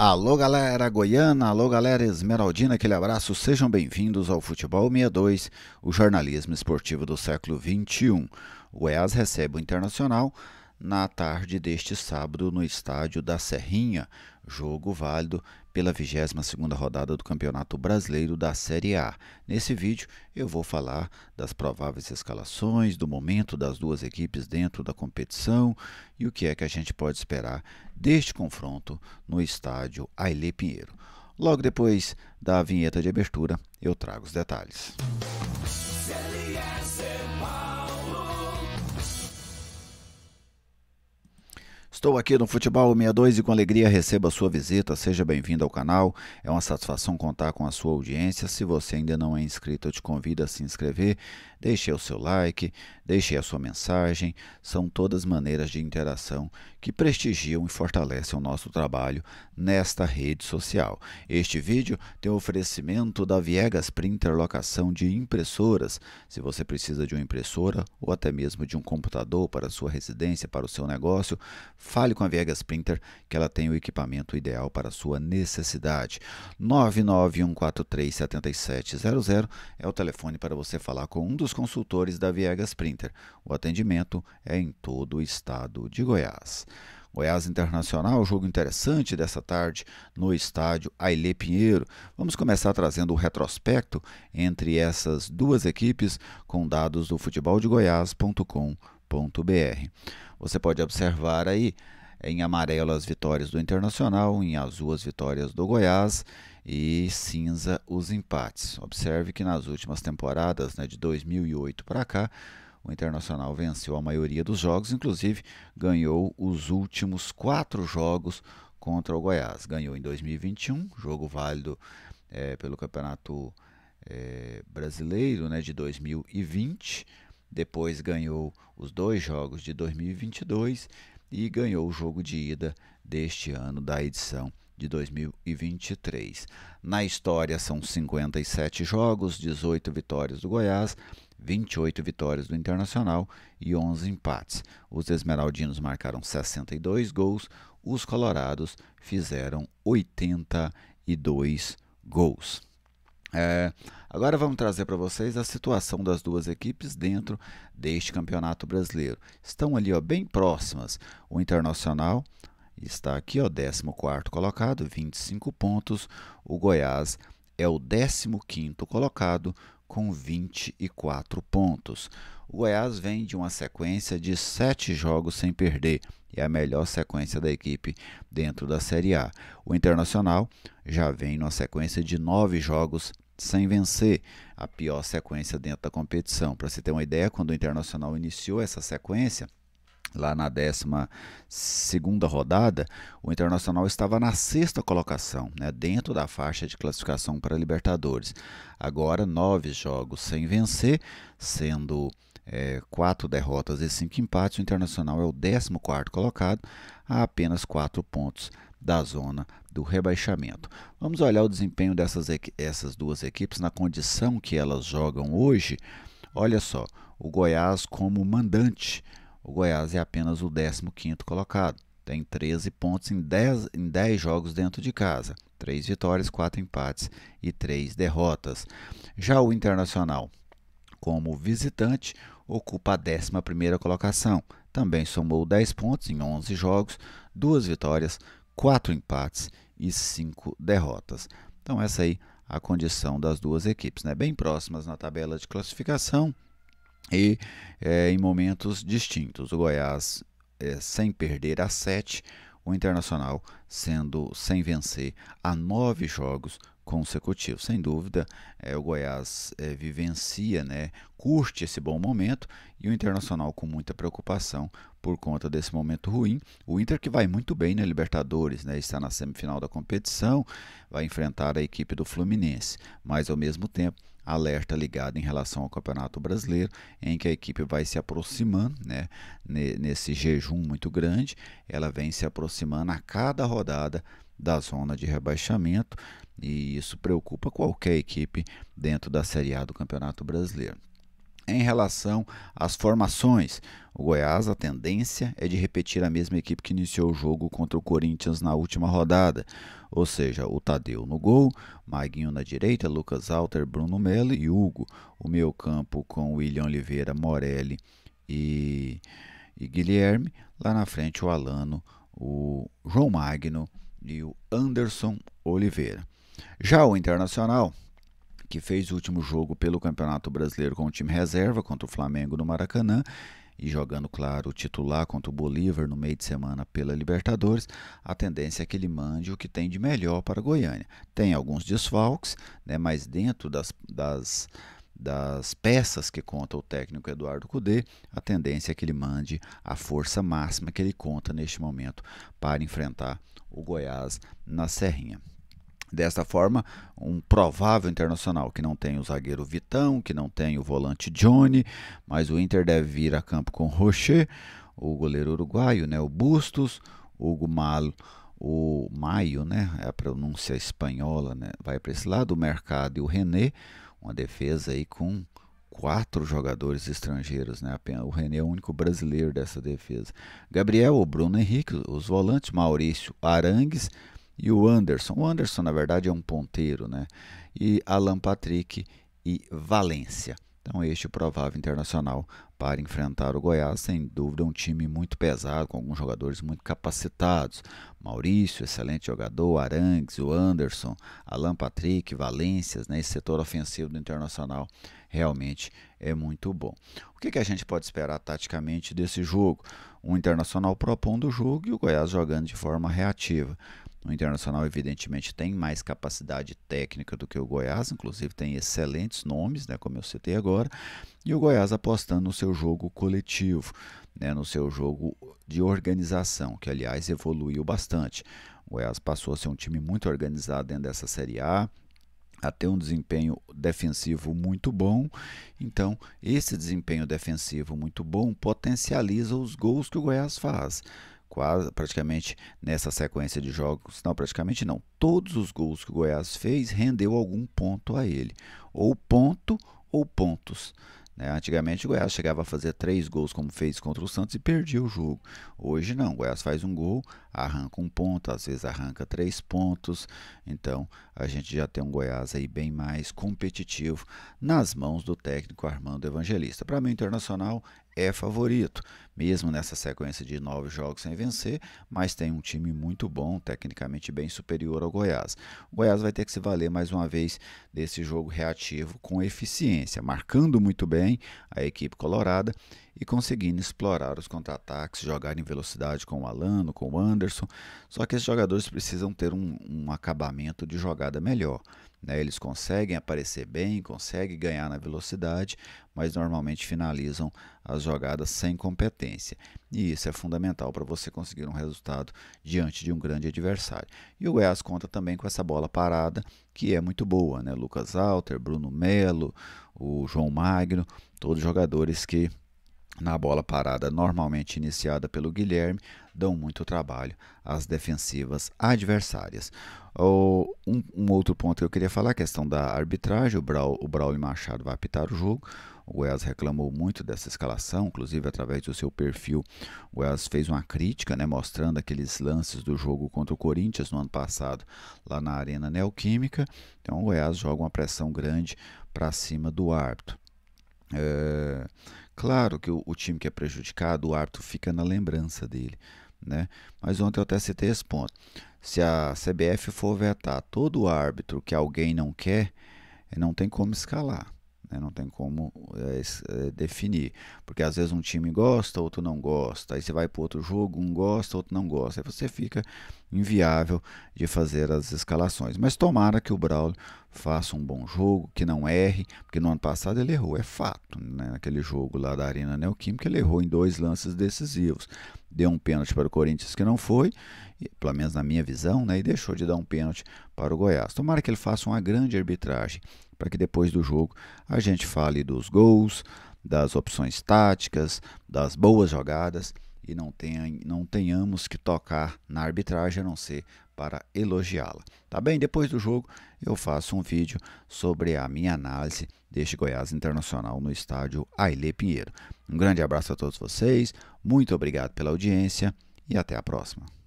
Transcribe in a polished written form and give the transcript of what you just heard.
Alô galera goiana, alô galera esmeraldina, aquele abraço, sejam bem-vindos ao Futebol 62, o jornalismo esportivo do século XXI. O Goiás recebe o Internacional na tarde deste sábado no estádio da Serrinha, jogo válido pela 22ª rodada do Campeonato Brasileiro da Série A. Nesse vídeo eu vou falar das prováveis escalações, do momento das duas equipes dentro da competição e o que é que a gente pode esperar deste confronto no estádio Ailê Pinheiro. Logo depois da vinheta de abertura eu trago os detalhes. Estou aqui no Futebol 62 e com alegria recebo a sua visita, seja bem-vindo ao canal, é uma satisfação contar com a sua audiência. Se você ainda não é inscrito, eu te convido a se inscrever, deixe o seu like, deixe a sua mensagem, são todas maneiras de interação que prestigiam e fortalecem o nosso trabalho nesta rede social. Este vídeo tem o oferecimento da Viegas Printer Locação de impressoras. Se você precisa de uma impressora ou até mesmo de um computador para a sua residência, para o seu negócio, fale com a Viegas Printer que ela tem o equipamento ideal para a sua necessidade. 991437700 é o telefone para você falar com um dos consultores da Viegas Printer. O atendimento é em todo o estado de Goiás. Goiás Internacional, jogo interessante dessa tarde no estádio Ailê Pinheiro. Vamos começar trazendo o retrospecto entre essas duas equipes com dados do futeboldegoias.com.br. Você pode observar aí em amarelo as vitórias do Internacional, em azul as vitórias do Goiás e cinza os empates. Observe que nas últimas temporadas, de 2008 para cá, o Internacional venceu a maioria dos jogos, inclusive ganhou os últimos 4 jogos contra o Goiás. Ganhou em 2021, jogo válido pelo Campeonato Brasileiro de 2020. Depois ganhou os 2 jogos de 2022 e ganhou o jogo de ida deste ano da edição de 2023. Na história são 57 jogos, 18 vitórias do Goiás, 28 vitórias do Internacional e 11 empates. Os esmeraldinos marcaram 62 gols, os colorados fizeram 82 gols. Agora vamos trazer para vocês a situação das duas equipes dentro deste Campeonato Brasileiro. Estão ali bem próximas. O Internacional está aqui, 14º colocado, 25 pontos. O Goiás é o 15º colocado com 24 pontos. O Goiás vem de uma sequência de 7 jogos sem perder. É a melhor sequência da equipe dentro da Série A. O Internacional já vem numa sequência de 9 jogos sem vencer, a pior sequência dentro da competição. Para você ter uma ideia, quando o Internacional iniciou essa sequência, lá na 12ª rodada, o Internacional estava na 6ª colocação, dentro da faixa de classificação para a Libertadores. Agora, 9 jogos sem vencer, sendo 4 derrotas e 5 empates, o Internacional é o 14º colocado, a apenas 4 pontos da zona do rebaixamento. Vamos olhar o desempenho essas duas equipes na condição que elas jogam hoje. Olha só, o Goiás como mandante. O Goiás é apenas o 15º colocado, tem 13 pontos em 10 jogos dentro de casa, 3 vitórias, 4 empates e 3 derrotas. Já o Internacional, como visitante, ocupa a 11ª colocação, também somou 10 pontos em 11 jogos, 2 vitórias, 4 empates e 5 derrotas. Então essa aí a condição das duas equipes, bem próximas na tabela de classificação e em momentos distintos. O Goiás sem perder a 7, o Internacional sendo sem vencer a 9 jogos consecutivos. Sem dúvida, o Goiás vivencia, curte esse bom momento, e o Internacional com muita preocupação por conta desse momento ruim. O Inter que vai muito bem na Libertadores, está na semifinal da competição, vai enfrentar a equipe do Fluminense, mas ao mesmo tempo alerta ligado em relação ao Campeonato Brasileiro, em que a equipe vai se aproximando, nesse jejum muito grande, ela vem se aproximando a cada rodada da zona de rebaixamento, e isso preocupa qualquer equipe dentro da Série A do Campeonato Brasileiro. Em relação às formações, o Goiás, a tendência é de repetir a mesma equipe que iniciou o jogo contra o Corinthians na última rodada, ou seja, o Tadeu no gol, Maguinho na direita, Lucas Alter, Bruno Melo e Hugo, o meio campo com William Oliveira, Morelli e Guilherme, lá na frente o Alano, o João Magno e o Anderson Oliveira. Já o Internacional, que fez o último jogo pelo Campeonato Brasileiro com o time reserva contra o Flamengo no Maracanã e jogando, claro, o titular contra o Bolívar no meio de semana pela Libertadores, a tendência é que ele mande o que tem de melhor para Goiânia. Tem alguns desfalques, né, mas dentro das peças que conta o técnico Eduardo Cudê, a tendência é que ele mande a força máxima que ele conta neste momento para enfrentar o Goiás na Serrinha. Desta forma, um provável Internacional que não tem o zagueiro Vitão, que não tem o volante Johnny, mas o Inter deve vir a campo com Rocher, o goleiro uruguaio, né, o Bustos, Hugo Malo, o Maio, né, é a pronúncia espanhola, né, vai para esse lado, o Mercado e o René, uma defesa aí com 4 jogadores estrangeiros, né? O René é o único brasileiro dessa defesa. Gabriel, o Bruno Henrique, os volantes, Maurício Arangues e o Anderson. O Anderson, na verdade, é um ponteiro, né? E Alan Patrick e Valência. Então, este é o provável Internacional para enfrentar o Goiás. Sem dúvida, um time muito pesado, com alguns jogadores muito capacitados. Maurício, excelente jogador, Arangues, o Anderson, Alan Patrick, Valências, né? Esse setor ofensivo do Internacional realmente é muito bom. O que a gente pode esperar taticamente desse jogo? Um Internacional propondo o jogo e o Goiás jogando de forma reativa. O Internacional, evidentemente, tem mais capacidade técnica do que o Goiás, inclusive tem excelentes nomes, né, como eu citei agora, e o Goiás apostando no seu jogo coletivo, né, no seu jogo de organização, que, aliás, evoluiu bastante. O Goiás passou a ser um time muito organizado dentro dessa Série A, a ter um desempenho defensivo muito bom. Então, esse desempenho defensivo muito bom potencializa os gols que o Goiás faz. Quase, praticamente nessa sequência de jogos, não, praticamente não, todos os gols que o Goiás fez rendeu algum ponto a ele, ou ponto ou pontos. Antigamente o Goiás chegava a fazer 3 gols como fez contra o Santos e perdia o jogo. Hoje não, o Goiás faz um gol, arranca um ponto, às vezes arranca 3 pontos. Então a gente já tem um Goiás aí bem mais competitivo nas mãos do técnico Armando Evangelista. Para mim o Internacional é favorito, mesmo nessa sequência de 9 jogos sem vencer, mas tem um time muito bom, tecnicamente bem superior ao Goiás. O Goiás vai ter que se valer mais uma vez desse jogo reativo com eficiência, marcando muito bem a equipe colorada e conseguindo explorar os contra-ataques, jogar em velocidade com o Alano, com o Anderson. Só que esses jogadores precisam ter um acabamento de jogada melhor. Eles conseguem aparecer bem, conseguem ganhar na velocidade, mas normalmente finalizam as jogadas sem competência. E isso é fundamental para você conseguir um resultado diante de um grande adversário. E o Goiás conta também com essa bola parada, que é muito boa, né? Lucas Alter, Bruno Melo, o João Magno, todos jogadores que na bola parada normalmente iniciada pelo Guilherme, dão muito trabalho às defensivas adversárias. Um outro ponto que eu queria falar, a questão da arbitragem. O Braulio Machado vai apitar o jogo. O Goiás reclamou muito dessa escalação, inclusive através do seu perfil. O Goiás fez uma crítica, né, mostrando aqueles lances do jogo contra o Corinthians no ano passado, lá na Arena Neoquímica. Então o Goiás joga uma pressão grande para cima do árbitro. Claro que o time que é prejudicado, o árbitro fica na lembrança dele, né? Mas ontem eu até citei esse ponto. Se a CBF for vetar todo árbitro que alguém não quer, não tem como escalar, né? Não tem como definir, porque às vezes um time gosta, outro não gosta, aí você vai para outro jogo, um gosta, outro não gosta, aí você fica inviável de fazer as escalações. Mas tomara que o Braulio faça um bom jogo, que não erre, porque no ano passado ele errou, é fato, né? Naquele jogo lá da Arena Neoquímica ele errou em 2 lances decisivos, deu um pênalti para o Corinthians que não foi, pelo menos na minha visão, né? E deixou de dar um pênalti para o Goiás. Tomara que ele faça uma grande arbitragem, para que depois do jogo a gente fale dos gols, das opções táticas, das boas jogadas e não tenhamos que tocar na arbitragem a não ser para elogiá-la. Tá bem? Depois do jogo eu faço um vídeo sobre a minha análise deste Goiás Internacional no estádio Ailê Pinheiro. Um grande abraço a todos vocês, muito obrigado pela audiência e até a próxima.